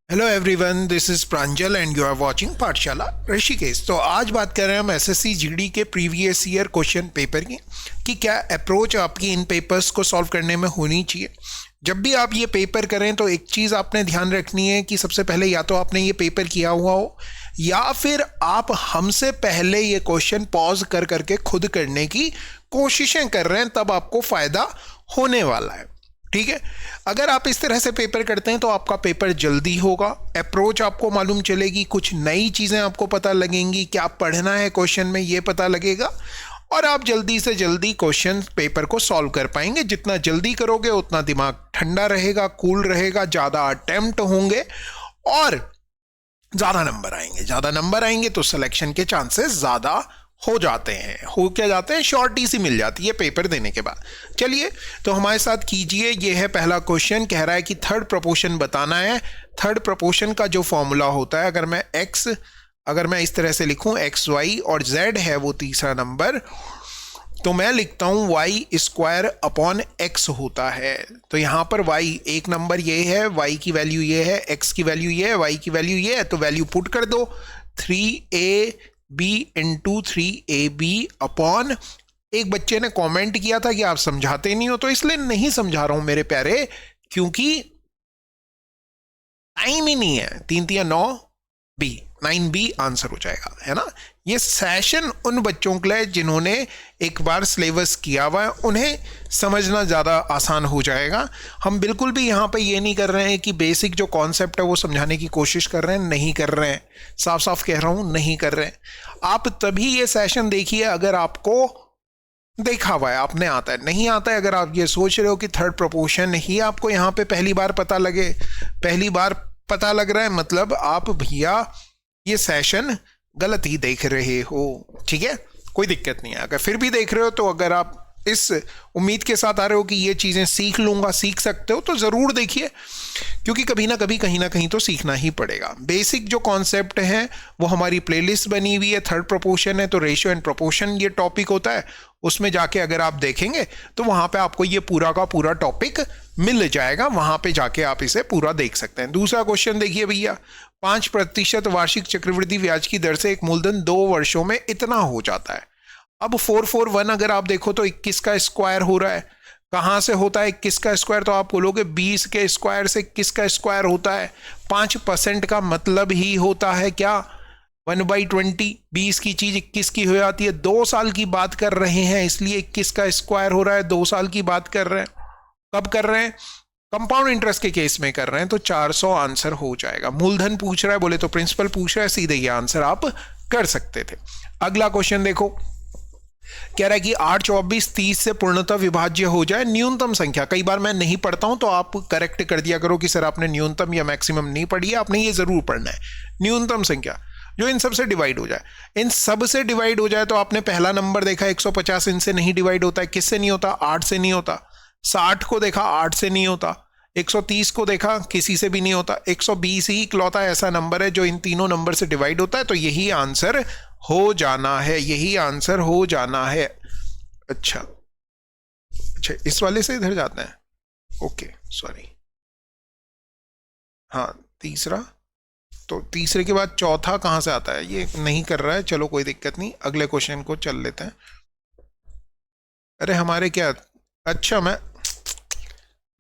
Hello everyone, this is Pranjal and you are watching Pathshala Rishikesh. तो आज बात कर रहे हैं हम एसएससी जीडी के प्रीवियस ईयर क्वेश्चन पेपर की कि क्या अप्रोच आपकी इन पेपर्स को सॉल्व करने में होनी चाहिए। जब भी आप ये पेपर करें तो एक चीज़ आपने ध्यान रखनी है कि सबसे पहले या तो आपने ये पेपर किया हुआ हो या फिर आप हमसे पहले ये क्वेश्चन पॉज कर करके खुद करने की कोशिशें कर रहे हैं, तब आपको फ़ायदा होने वाला है। ठीक है, अगर आप इस तरह से पेपर करते हैं तो आपका पेपर जल्दी होगा, अप्रोच आपको मालूम चलेगी, कुछ नई चीज़ें आपको पता लगेंगी, क्या पढ़ना है क्वेश्चन में ये पता लगेगा और आप जल्दी से जल्दी क्वेश्चन पेपर को सॉल्व कर पाएंगे। जितना जल्दी करोगे उतना दिमाग ठंडा रहेगा, कूल रहेगा, ज़्यादा अटेम्प्ट होंगे और ज़्यादा नंबर आएंगे तो सिलेक्शन के चांसेस ज़्यादा हो जाते हैं। हो क्या जाते हैं, शॉर्टी सी मिल जाती है पेपर देने के बाद। चलिए तो हमारे साथ कीजिए। ये है पहला क्वेश्चन, कह रहा है कि थर्ड प्रोपोर्शन बताना है। थर्ड प्रोपोर्शन का जो फॉर्मूला होता है, अगर मैं इस तरह से लिखूं एक्स वाई और जेड है वो तीसरा नंबर, तो मैं लिखता हूं वाई स्क्वायर अपॉन एक्स होता है। तो यहां पर वाई एक नंबर ये है, वाई की वैल्यू ये है, एक्स की वैल्यू ये है, वाई की वैल्यू ये है, तो वैल्यू पुट कर दो 3ab इंटू 3ab अपॉन, एक बच्चे ने कमेंट किया था कि आप समझाते नहीं हो, तो इसलिए नहीं समझा रहा हूं मेरे प्यारे, क्योंकि टाइम ही नहीं है। 3 3 9 बी, 9b आंसर हो जाएगा, है ना। ये सेशन उन बच्चों के लिए जिन्होंने एक बार सिलेबस किया हुआ है, उन्हें समझना ज़्यादा आसान हो जाएगा। हम बिल्कुल भी यहाँ पे ये नहीं कर रहे हैं कि बेसिक जो कॉन्सेप्ट है वो समझाने की कोशिश कर रहे हैं, नहीं कर रहे हैं, साफ साफ कह रहा हूँ नहीं कर रहे हैं। आप तभी ये सेशन देखिए अगर आपको देखा हुआ है, आपने आता है। नहीं आता है, अगर आप ये सोच रहे हो कि थर्ड प्रोपोर्शन ही आपको यहाँ पे पहली बार पता लगे, पहली बार पता लग रहा है, मतलब आप भैया ये सेशन गलत ही देख रहे हो। ठीक है, कोई दिक्कत नहीं है। अगर फिर भी देख रहे हो तो अगर आप इस उम्मीद के साथ आ रहे हो कि ये चीज़ें सीख लूंगा, सीख सकते हो, तो ज़रूर देखिए, क्योंकि कभी ना कभी कहीं ना कहीं तो सीखना ही पड़ेगा। बेसिक जो कॉन्सेप्ट हैं वो हमारी प्लेलिस्ट बनी हुई है। थर्ड प्रोपोर्शन है तो रेशियो एंड प्रोपोर्शन ये टॉपिक होता है, उसमें जाके अगर आप देखेंगे तो वहाँ पे आपको ये पूरा का पूरा टॉपिक मिल जाएगा, वहाँ पे जाके आप इसे पूरा देख सकते हैं। दूसरा क्वेश्चन देखिए भैया, 5% वार्षिक चक्रवृद्धि ब्याज की दर से एक मूलधन 2 वर्षों में इतना हो जाता है। अब 441 अगर आप देखो तो 21 का स्क्वायर हो रहा है। कहाँ से होता है 21 का स्क्वायर, तो आप बोलोगे 20 के स्क्वायर से 21 का स्क्वायर होता है। 5% का मतलब ही होता है क्या, 1/20। 20 की चीज 21 की हो जाती है। 2 साल की बात कर रहे हैं इसलिए 21 का स्क्वायर हो रहा है, 2 साल की बात कर रहे हैं। कब कर रहे हैं, कंपाउंड इंटरेस्ट के केस में कर रहे हैं, तो 400 आंसर हो जाएगा। मूलधन पूछ रहा है, बोले तो प्रिंसिपल पूछ रहा है, सीधे ये आंसर आप कर सकते थे। अगला क्वेश्चन देखो, कह रहा है कि 8, 24, 30 से पूर्णतः विभाज्य हो जाए न्यूनतम संख्या। कई बार मैं नहीं पढ़ता हूं तो आप करेक्ट कर दिया करो कि सर आपने न्यूनतम या मैक्सिमम नहीं पढ़ी है, आपने ये जरूर पढ़ना है। न्यूनतम संख्या जो इन सब से डिवाइड हो जाए, इन सब से डिवाइड हो जाए, तो आपने पहला नंबर देखा 150 इनसे नहीं डिवाइड होता है। किससे नहीं होता, 8 से नहीं होता। 60 को देखा 8 से नहीं होता। 130 को देखा किसी से भी नहीं होता। 120 ही इकलौता ऐसा नंबर है जो इन तीनों नंबर से डिवाइड होता है, तो यही आंसर हो जाना है, यही आंसर हो जाना है। अच्छा, इस वाले से इधर जाते हैं, ओके सॉरी। हाँ, तीसरा, तो तीसरे के बाद चौथा कहां से आता है, ये नहीं कर रहा है, चलो कोई दिक्कत नहीं, अगले क्वेश्चन को चल लेते हैं। अरे हमारे क्या, अच्छा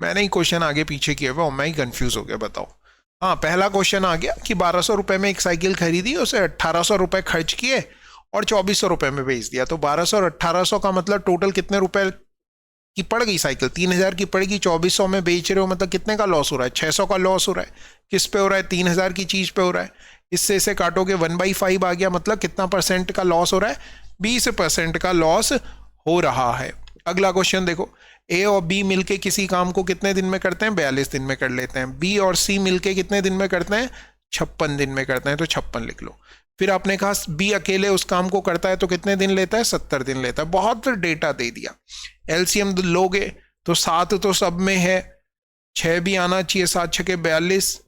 मैंने ही क्वेश्चन आगे पीछे किया हुआ, मैं ही कंफ्यूज हो गया, बताओ। हाँ, पहला क्वेश्चन आ गया कि 1200 रुपए में एक साइकिल खरीदी, उसे 1800 रुपए खर्च किए और 2400 रुपए में बेच दिया। तो 1200 और 1800 का मतलब टोटल कितने रुपए की पड़ गई साइकिल, 3000 की पड़ेगी। 2400 में बेच रहे हो, मतलब कितने का लॉस हो रहा है, 600 का लॉस हो रहा है। किस पे हो रहा है, 3000 की चीज पे हो रहा है। इससे इसे काटोगे 1/5 आ गया, मतलब कितना परसेंट का लॉस हो रहा है, 20% का लॉस हो रहा है। अगला क्वेश्चन देखो, ए और बी मिलके किसी काम को कितने दिन में करते हैं, 42 दिन में कर लेते हैं। बी और सी मिलके कितने दिन में करते हैं, 56 दिन में करते हैं, तो 56 लिख लो। फिर आपने कहा बी अकेले उस काम को करता है तो कितने दिन लेता है, 70 दिन लेता है। बहुत डेटा दे दिया। एलसीएम लोगे तो 7 तो सब में है, 6 भी आना चाहिए, 7 छके 42,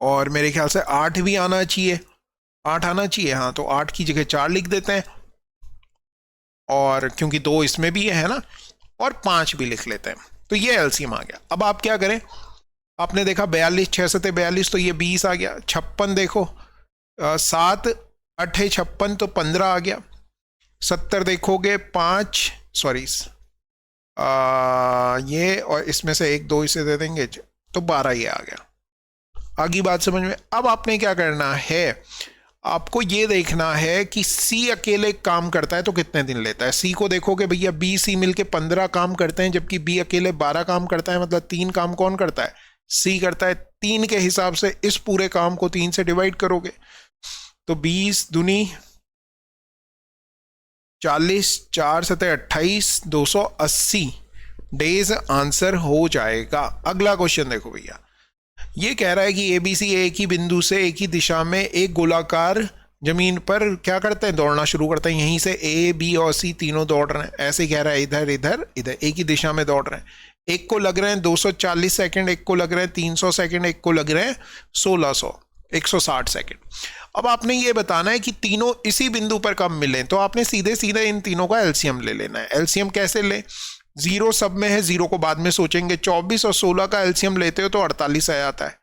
और मेरे ख्याल से 8 भी आना चाहिए, 8 आना चाहिए। हाँ, तो 8 की जगह 4 लिख देते हैं, और क्योंकि 2 इसमें भी है ना, और 5 भी लिख लेते हैं। तो ये एलसीएम आ गया। अब आप क्या करें, आपने देखा 42, 6 सते 42, तो ये 20 आ गया। 56 देखो, 7 8 56, तो 15 आ गया। 70 देखोगे 5, सॉरी ये और इसमें से 1 2 इसे दे देंगे तो 12 ये आ गया। आगे बात समझ में। अब आपने क्या करना है, आपको ये देखना है कि सी अकेले काम करता है तो कितने दिन लेता है। सी को देखोगे भैया, बी सी मिलके 15 काम करते हैं, जबकि बी अकेले 12 काम करता है। मतलब 3 काम कौन करता है, सी करता है। 3 के हिसाब से इस पूरे काम को 3 से डिवाइड करोगे तो 20 दूनी 40, 4 सते 28, 280 डेज आंसर हो जाएगा। अगला क्वेश्चन देखो भैया, ये कह रहा है कि एबीसी एक ही बिंदु से एक ही दिशा में एक गोलाकार जमीन पर क्या करते हैं, दौड़ना शुरू करते हैं। यहीं से ए बी और सी तीनों दौड़ रहे हैं, ऐसे कह रहा है, इधर इधर इधर एक ही दिशा में दौड़ रहे हैं। एक को लग रहे हैं 240 सेकंड, एक को लग रहे हैं 300 सेकंड, एक को लग रहे हैं 1600 160 सेकंड। अब आपने ये बताना है कि तीनों इसी बिंदु पर कब मिले, तो आपने सीधे सीधे इन तीनों का एलसीएम ले लेना है। एलसीएम कैसे ले, 0 सब में है, 0 को बाद में सोचेंगे। 24 और 16 का एलसीएम लेते हो तो 48 आ जाता है।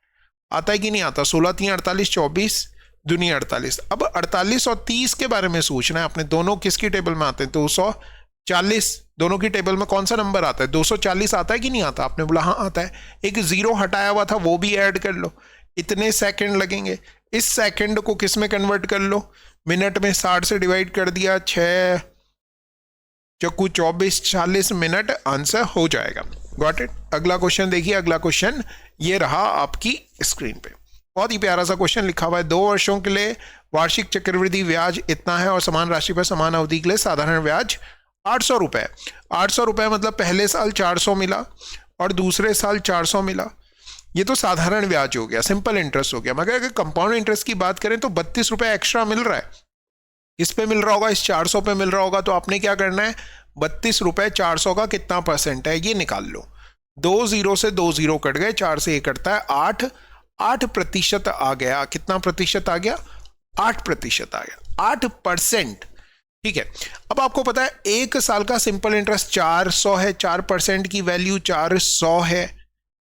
आता है कि नहीं आता, 16 3 48, 24 दूनी 48। अब 48 और 30 के बारे में सोचना है आपने, दोनों किसकी टेबल में आते हैं, 240। दोनों की टेबल में कौन सा नंबर आता है, 240 आता है कि नहीं आता, आपने बोला हाँ आता है। एक 0 हटाया हुआ था वो भी ऐड कर लो, इतने सेकंड लगेंगे। इस सेकंड को किस में कन्वर्ट कर लो, मिनट में। 60 से डिवाइड कर दिया, 6 चक्कू 24, 40 मिनट आंसर हो जाएगा। Got it. अगला क्वेश्चन देखिए, अगला क्वेश्चन ये रहा आपकी स्क्रीन पे। बहुत ही प्यारा सा क्वेश्चन लिखा हुआ है, 2 वर्षों के लिए वार्षिक चक्रवृद्धि ब्याज इतना है और समान राशि पर समान अवधि के लिए साधारण ब्याज 800 रुपए। 800 रुपए मतलब पहले साल 400 मिला और दूसरे साल 400 मिला। ये तो साधारण ब्याज हो गया, सिंपल इंटरेस्ट हो गया। मगर अगर कंपाउंड इंटरेस्ट की बात करें तो 32 रुपए एक्स्ट्रा मिल रहा है। इस पे मिल रहा होगा, इस 400 पे मिल रहा होगा, तो आपने क्या करना है, 32 रुपए 400 का कितना परसेंट है ये निकाल लो। 2 0 से 2 0 कट गए, 4 से 1 कटता है, 8% आ गया। कितना प्रतिशत आ गया, 8% आ गया, 8%। ठीक है। अब आपको पता है 1 साल का सिंपल इंटरेस्ट 400 है, 4% की वैल्यू 400 है,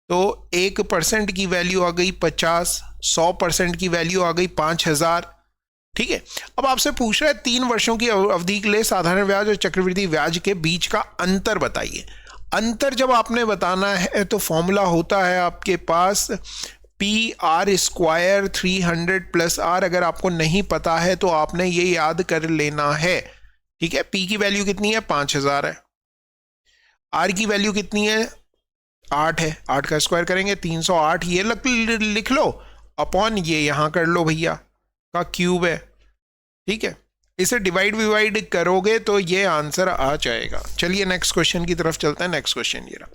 तो 1% की वैल्यू आ गई 50, 100% की वैल्यू आ गई 5000। ठीक है। अब आपसे पूछ रहा है 3 वर्षों की अवधि के लिए साधारण ब्याज और चक्रवृद्धि ब्याज के बीच का अंतर बताइए। अंतर जब आपने बताना है तो फॉर्मूला होता है आपके पास PR² 300 + R। अगर आपको नहीं पता है तो आपने ये याद कर लेना है। ठीक है। P की वैल्यू कितनी है, 5000 है। R की वैल्यू कितनी है, 8 है। 8 का स्क्वायर करेंगे 308, ये लिख लो, अपॉन ये यहां कर लो भैया का क्यूब है। ठीक है। इसे डिवाइड करोगे तो ये आंसर आ जाएगा। चलिए नेक्स्ट क्वेश्चन की तरफ चलते हैं। नेक्स्ट क्वेश्चन ये रहा,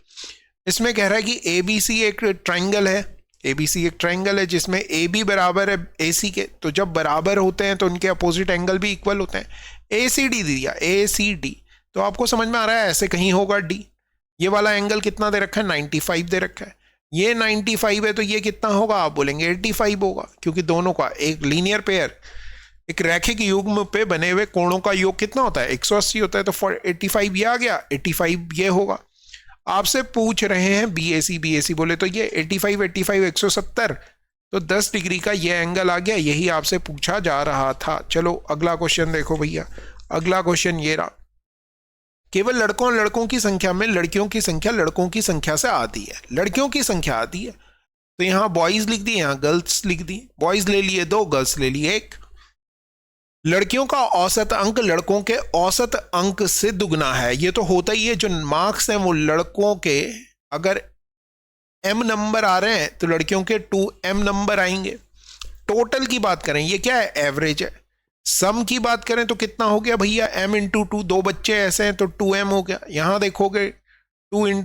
इसमें कह रहा है कि एबीसी एक ट्राइंगल है। एबीसी एक ट्राइंगल है जिसमें ए बी बराबर है एसी के, तो जब बराबर होते हैं तो उनके अपोजिट एंगल भी इक्वल होते हैं। ACD दिया, ACD, तो आपको समझ में आ रहा है ऐसे कहीं होगा D। ये वाला एंगल कितना दे रखा है, 95 दे रखा है। ये 95 है तो ये कितना होगा, आप बोलेंगे 85 होगा, क्योंकि दोनों का एक लीनियर पेयर, एक रैखिक युग्म पे बने हुए कोणों का योग कितना होता है, 180 होता है। तो 85 ये आ गया, 85 ये होगा। आपसे पूछ रहे हैं BAC बोले तो ये 85 170, तो 10 डिग्री का ये एंगल आ गया। यही आपसे पूछा जा रहा था। चलो अगला क्वेश्चन देखो भैया। अगला क्वेश्चन ये रहा, केवल लड़कों की संख्या में लड़कियों की संख्या लड़कों की संख्या से आती है। लड़कियों की संख्या आती है तो यहाँ बॉयज लिख दिए, यहाँ गर्ल्स लिख दी। बॉयज ले लिए 2, गर्ल्स ले लिए 1। लड़कियों का औसत अंक लड़कों के औसत अंक से दुगना है। ये तो होता ही है, जो मार्क्स हैं वो लड़कों के अगर m नंबर आ रहे हैं तो लड़कियों के 2m नंबर आएंगे। टोटल की बात करें, ये क्या है, एवरेज है। सम की बात करें तो कितना हो गया भैया, m × 2, 2 बच्चे ऐसे हैं तो 2m हो गया। यहां देखोगे 2m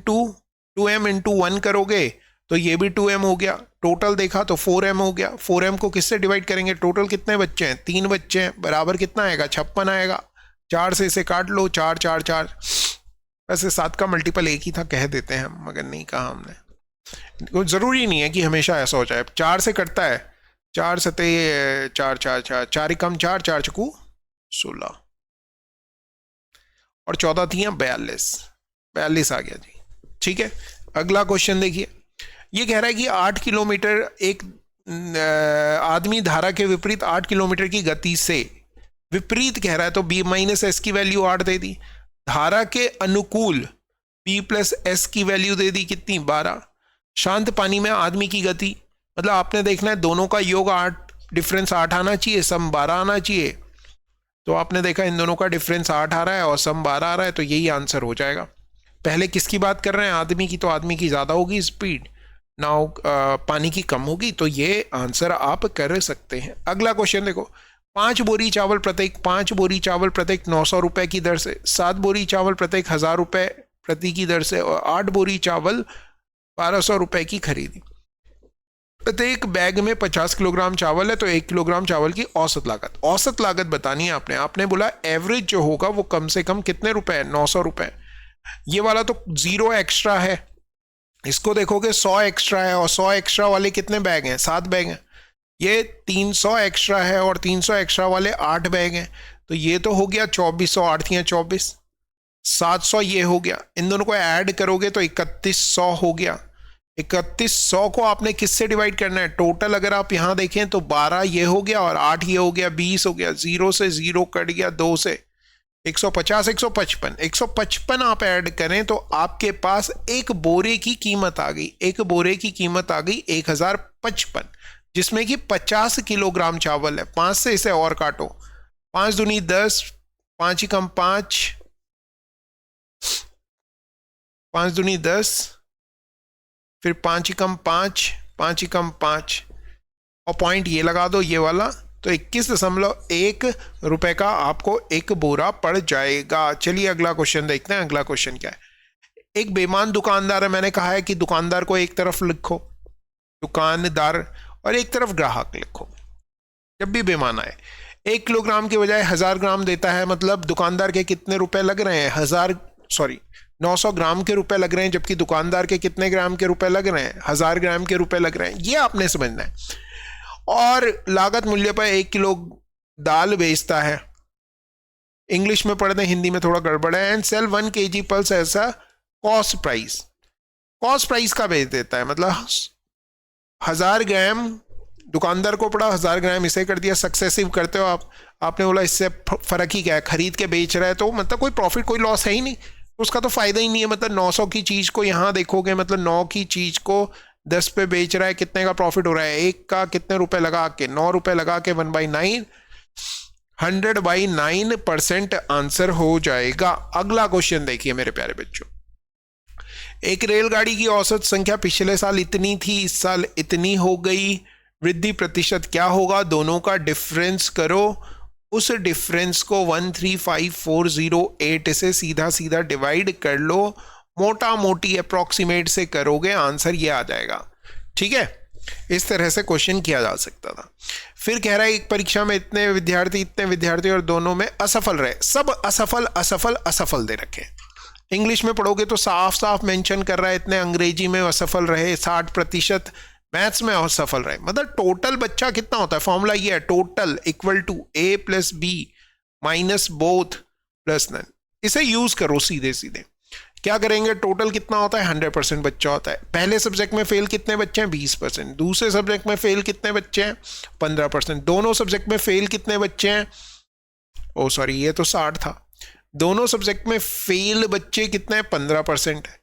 × 1 करोगे तो ये भी 2m हो गया। टोटल देखा तो 4m हो गया। 4m को किससे डिवाइड करेंगे, टोटल कितने बच्चे हैं, 3 बच्चे हैं, बराबर कितना आएगा, 56 आएगा। 4 से इसे काट लो, 4 4 4। वैसे 7 का मल्टीपल एक ही था, कह देते हैं हम, मगर नहीं कहा हमने। जरूरी नहीं है कि हमेशा ऐसा हो जाए। 4 से कटता है, 4 सते 4 4 4, 4 कम 4, 4 चकू 16 और 14 थी 42 आ गया जी। ठीक है। अगला क्वेश्चन देखिए, ये कह रहा है कि 8 किलोमीटर एक आदमी धारा के विपरीत 8 किलोमीटर की गति से विपरीत कह रहा है, तो b माइनस एस की वैल्यू 8 दे दी। धारा के अनुकूल b प्लस एस की वैल्यू दे दी कितनी, 12। शांत पानी में आदमी की गति, मतलब आपने देखना है दोनों का योग 8, डिफरेंस 8 आना चाहिए, सम 12 आना चाहिए। तो आपने देखा इन दोनों का डिफरेंस 8 आ रहा है और सम 12 आ रहा है, तो यही आंसर हो जाएगा। पहले किसकी बात कर रहे हैं, आदमी की, तो आदमी की ज़्यादा होगी स्पीड, नाउ पानी की कम होगी, तो ये आंसर आप कर सकते हैं। अगला क्वेश्चन देखो, 5 बोरी चावल प्रत्येक 900 रुपए की दर से, 7 बोरी चावल प्रत्येक 1000 रुपए प्रति की दर से और 8 बोरी चावल 1200 रुपए की खरीदी। प्रत्येक बैग में 50 किलोग्राम चावल है, तो 1 किलोग्राम चावल की औसत लागत बतानी है आपने बोला एवरेज जो होगा वो कम से कम कितने रुपए है, 900 रुपए। ये वाला तो 0 एक्स्ट्रा है, इसको देखोगे 100 एक्स्ट्रा है, और 100 एक्स्ट्रा वाले कितने बैग हैं, 7 बैग हैं। ये 300 एक्स्ट्रा है और 300 एक्स्ट्रा वाले 8 बैग हैं, तो ये तो हो गया 2400, 8 या 24, 700 ये हो गया। इन दोनों को ऐड करोगे तो 3100 हो गया। 3100 को आपने किससे डिवाइड करना है, टोटल अगर आप यहां देखें तो 12 ये हो गया और 8 ये हो गया, 20 हो गया, 0 से 0 कट गया, 2 से 150, 155 आप ऐड करें तो आपके पास एक बोरे की कीमत आ गई, 1055, जिसमें कि 50 किलोग्राम चावल है। 5 से इसे और काटो, 5 दूनी 10, 5 कम 5, 5 दूनी 10, फिर 5 कम 5, 5 कम 5, और पॉइंट ये लगा दो ये वाला, तो 21.1 रुपए का आपको एक बोरा पड़ जाएगा। चलिए अगला क्वेश्चन देखते हैं। अगला क्वेश्चन क्या है, एक बेईमान दुकानदार है, मैंने कहा है कि दुकानदार को एक तरफ लिखो दुकानदार और एक तरफ ग्राहक लिखो जब भी बेईमान आए। 1 किलोग्राम के बजाय 1000 ग्राम देता है, मतलब दुकानदार के कितने रुपए लग रहे हैं, 900 ग्राम के रुपए लग रहे हैं, जबकि दुकानदार के कितने ग्राम के रुपए लग रहे हैं, 1000 ग्राम के रुपए लग रहे हैं। ये आपने समझना है। और लागत मूल्य पर 1 किलो दाल बेचता है, इंग्लिश में पढ़ते हैं, हिंदी में थोड़ा गड़बड़ है। एंड सेल 1 kg पल्स ऐसा कॉस्ट प्राइस का बेच देता है, मतलब 1000 ग्राम दुकानदार को पड़ा, 1000 ग्राम इसे कर दिया, सक्सेसिव करते हो आपने बोला इससे फर्क ही क्या है, खरीद के बेच रहा है तो मतलब कोई प्रॉफिट कोई लॉस है ही नहीं, उसका तो फायदा ही नहीं है। मतलब 900 की चीज को यहां देखोगे, मतलब 9 की चीज को 10 पे बेच रहा है, कितने का प्रॉफिट हो रहा है, एक का कितने रुपए लगा के, 9 रुपए लगा के 1/9, 100/9% आंसर हो जाएगा। अगला क्वेश्चन देखिए मेरे प्यारे बच्चों, एक रेलगाड़ी की औसत संख्या पिछले साल इतनी थी, इस साल इतनी हो गई, वृद्धि प्रतिशत क्या होगा, दोनों का डिफरेंस करो, उस डिफरेंस को 135408 से सीधा सीधा डिवाइड कर लो, मोटा मोटी अप्रोक्सीमेट से करोगे, आंसर ये आ जाएगा। ठीक है, इस तरह से क्वेश्चन किया जा सकता था। फिर कह रहा है एक परीक्षा में इतने विद्यार्थी और दोनों में असफल रहे, सब असफल दे रखे। इंग्लिश में पढ़ोगे तो साफ साफ मेंशन कर रहा है इतने, अंग्रेजी में असफल रहे 60%, मैथ्स में असफल रहे। मतलब टोटल बच्चा कितना होता है, फॉर्मूला ये है, total equal to A + B minus both plus none. इसे यूज करो सीधे सीधे। क्या करेंगे, टोटल कितना होता है, 100% बच्चा होता है। पहले सब्जेक्ट में फेल कितने बच्चे हैं, 20%। दूसरे सब्जेक्ट में फेल कितने बच्चे हैं, 15%। दोनों सब्जेक्ट में फेल कितने बच्चे हैं, ओ सॉरी ये तो 60 था। दोनों सब्जेक्ट में फेल बच्चे कितने हैं, 15% है।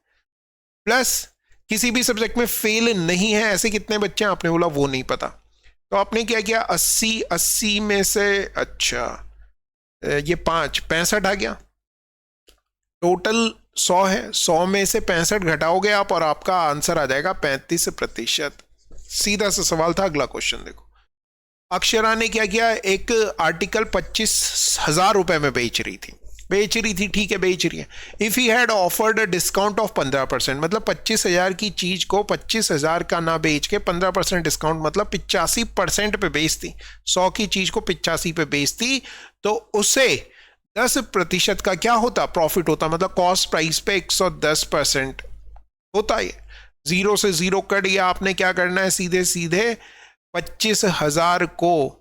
प्लस किसी भी सब्जेक्ट में फेल नहीं है ऐसे कितने बच्चे हैं, आपने बोला वो नहीं पता। तो आपने क्या किया, 80 में से, अच्छा ये 65 आ गया, टोटल 100 है, 100 में से 65 घटाओगे आप और आपका आंसर आ जाएगा 35%। सीधा सा सवाल था। अगला क्वेश्चन देखो, अक्षरा ने क्या किया, एक आर्टिकल 25,000 रुपए में बेच रही थी, ठीक है बेच रही है। If he had offered a discount of 15%, मतलब 25,000 की चीज को 25,000 का ना बेच के 15% डिस्काउंट, मतलब 85% पे बेचती, 100 की चीज को 85 पे बेचती, तो उसे 10% का क्या होता, प्रॉफिट होता। मतलब कॉस्ट प्राइस पे 110% होता है। 0 से 0 कट गया, आपने क्या करना है, सीधे सीधे 25,000 को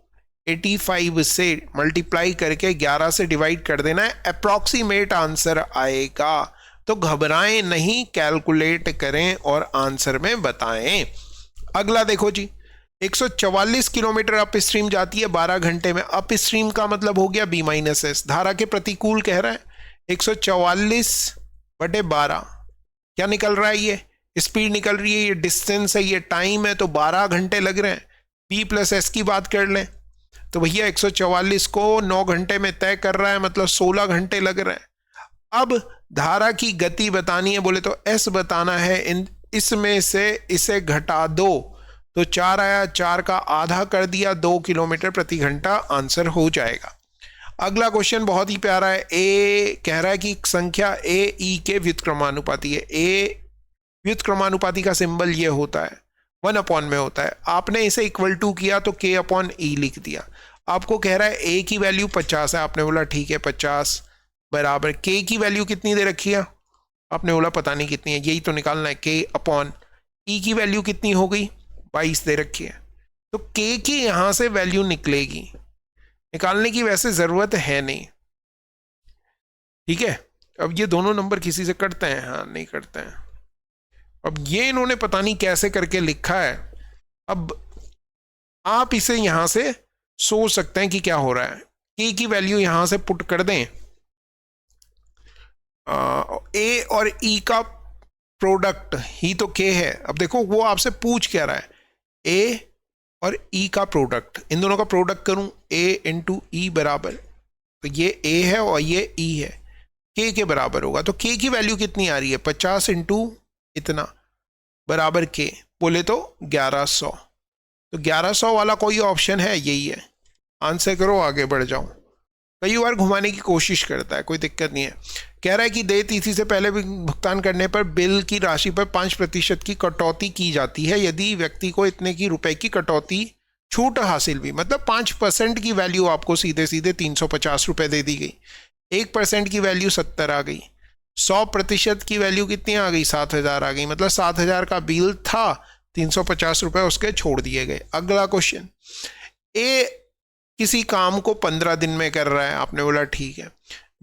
85 से मल्टीप्लाई करके 11 से डिवाइड कर देना है, अप्रॉक्सीमेट आंसर आएगा तो घबराएं नहीं, कैलकुलेट करें और आंसर में बताएं। अगला देखो जी, 144 किलोमीटर अप स्ट्रीम जाती है 12 घंटे में। अप स्ट्रीम का मतलब हो गया बी माइनस एस, धारा के प्रतिकूल कह रहा है। 144/12 क्या निकल रहा है, ये स्पीड निकल रही है, ये डिस्टेंस है, ये टाइम है, तो 12 घंटे लग रहे हैं। बी प्लस एस की बात कर लें तो भैया 144 को 9 घंटे में तय कर रहा है, मतलब 16 घंटे लग रहे हैं। अब धारा की गति बतानी है बोले तो एस बताना है, इसमें से इसे घटा दो तो 4 आया, 4 का आधा कर दिया, 2 किलोमीटर प्रति घंटा आंसर हो जाएगा। अगला क्वेश्चन बहुत ही प्यारा है। ए कह रहा है कि संख्या ए ई के व्युत्क्रमानुपाती है। ए व्युत्क्रमानुपाती का सिंबल ये होता है 1 में होता है। आपने इसे इक्वल टू किया तो k/e लिख दिया। आपको कह रहा है ए की वैल्यू 50 है, आपने बोला ठीक है 50 बराबर k की वैल्यू कितनी दे रखी है, आपने बोला पता नहीं कितनी है, यही तो निकालना है। k/e की वैल्यू कितनी हो गई, 22 दे रखी है, तो k की यहां से वैल्यू निकलेगी, निकालने की वैसे जरूरत है नहीं, ठीक है। अब ये दोनों नंबर किसी से कटते हैं, हाँ नहीं करते हैं। अब ये इन्होंने पता नहीं कैसे करके लिखा है। अब आप इसे यहां से सोच सकते हैं कि क्या हो रहा है। k की वैल्यू यहां से पुट कर दें, ए और ई का प्रोडक्ट ही तो k है। अब देखो वो आपसे पूछ क्या रहा है, ए और ई का प्रोडक्ट, इन दोनों का प्रोडक्ट करूं a इंटू ई बराबर, तो ये a है और ये e है, k के बराबर होगा। तो k की वैल्यू कितनी आ रही है, 50 इंटू इतना बराबर k, बोले तो 1100। तो 1100 वाला कोई ऑप्शन है, यही है। आंसर करो, आगे बढ़ जाओ। कई बार घुमाने की कोशिश करता है, कोई दिक्कत नहीं है। कह रहा है कि देय तिथि से पहले भुगतान करने पर बिल की राशि पर 5% की कटौती की जाती है यदि व्यक्ति को इतने की रुपए की कटौती छूट हासिल हुई। मतलब 5% की वैल्यू आपको सीधे सीधे 350 रुपए दे दी गई, 1% की वैल्यू 70 आ गई, 100% की वैल्यू कितनी आ गई, 7000 आ गई। मतलब 7000 का बिल था, 350 रुपए उसके छोड़ दिए गए। अगला क्वेश्चन, ए किसी काम को 15 दिन में कर रहा है, आपने बोला ठीक है।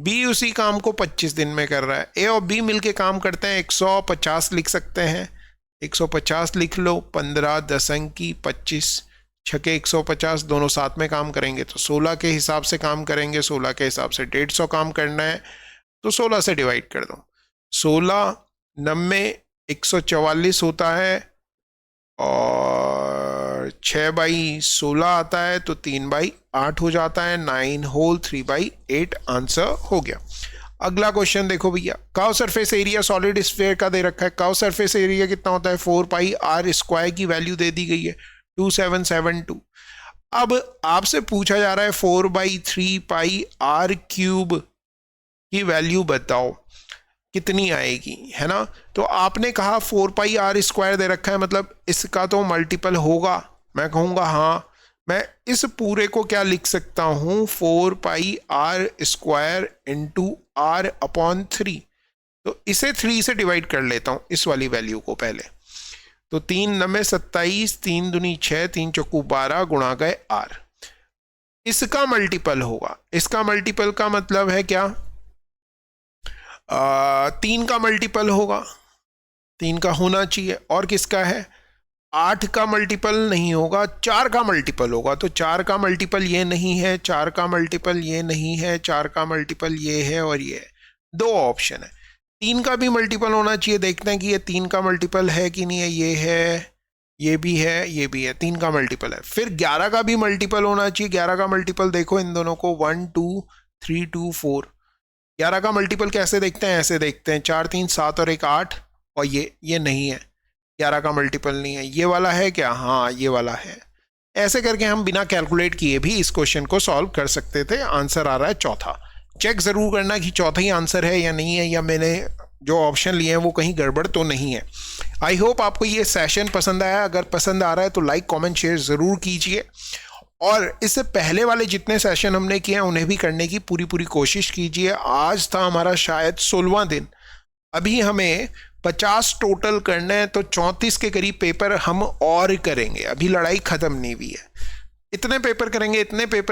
बी उसी काम को 25 दिन में कर रहा है। ए और बी मिलके काम करते हैं, 150 लिख सकते हैं, 150 लिख लो, 15 10 की 25 छके 150, दोनों साथ में काम करेंगे तो 16 के हिसाब से काम करेंगे, 16 के हिसाब से 150 काम करना है, तो 16 से डिवाइड कर दो। 16 90 144 होता है और 6/16 आता है तो 3/8 हो जाता है, 9 होल 3/8 आंसर हो गया। अगला क्वेश्चन देखो भैया, curve surface area solid sphere का दे रखा है। कर्व सरफेस एरिया कितना होता है, 4πr² की वैल्यू दे दी गई है 2772। अब आपसे पूछा जा रहा है 4/3πr³ की वैल्यू बताओ कितनी आएगी, है ना। तो आपने कहा 4πr² दे रखा है, मतलब इसका तो मल्टीपल होगा। मैं कहूँगा हाँ, मैं इस पूरे को क्या लिख सकता हूँ, 4πr² इंटू r/3। तो इसे 3 से डिवाइड कर लेता हूँ, इस वाली वैल्यू को पहले। तो 3 9 27, 3 दूनी 6, 3 चौकू 12 गुणा गए r। इसका मल्टीपल होगा, इसका मल्टीपल का मतलब है क्या, 3 का मल्टीपल होगा, 3 का होना चाहिए। और किसका है, 8 का मल्टीपल नहीं होगा, 4 का मल्टीपल होगा। तो 4 का मल्टीपल ये नहीं है, 4 का मल्टीपल ये नहीं है, 4 का मल्टीपल ये है और ये है। 2 ऑप्शन है। 3 का भी मल्टीपल होना चाहिए, देखते हैं कि ये 3 का मल्टीपल है कि नहीं है। ये है, ये भी है, ये भी है, 3 का मल्टीपल है। फिर 11 का भी मल्टीपल होना चाहिए। 11 का मल्टीपल देखो इन दोनों को, 1 2 3 2 4। 11 का मल्टीपल कैसे देखते हैं, ऐसे देखते हैं, 4 3 7 और 1 8। और ये नहीं है, 11 का मल्टीपल नहीं है। ये वाला है क्या, हाँ ये वाला है। ऐसे करके हम बिना कैलकुलेट किए भी इस क्वेश्चन को सॉल्व कर सकते थे। आंसर आ रहा है चौथा। चेक जरूर करना कि चौथा ही आंसर है या नहीं है, या मैंने जो ऑप्शन लिए हैं वो कहीं गड़बड़ तो नहीं है। आई होप आपको ये सेशन पसंद आया। अगर पसंद आ रहा है तो लाइक कमेंट शेयर ज़रूर कीजिए, और इससे पहले वाले जितने सेशन हमने किए हैं उन्हें भी करने की पूरी कोशिश कीजिए। आज था हमारा शायद 16वां दिन, अभी हमें 50 टोटल करना है, तो 34 के करीब पेपर हम और करेंगे। अभी लड़ाई ख़त्म नहीं हुई है। इतने पेपर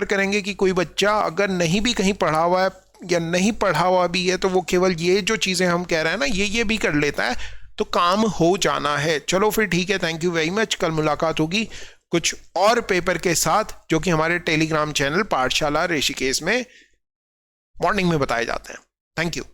करेंगे कि कोई बच्चा अगर नहीं भी कहीं पढ़ा हुआ है, या नहीं पढ़ा हुआ भी है तो वो केवल ये जो चीज़ें हम कह रहे हैं ना ये भी कर लेता है तो काम हो जाना है। चलो फिर ठीक है, थैंक यू वेरी मच। कल मुलाकात होगी कुछ और पेपर के साथ जो कि हमारे टेलीग्राम चैनल पाठशाला ऋषिकेश में मॉर्निंग में बताए जाते हैं। Thank you.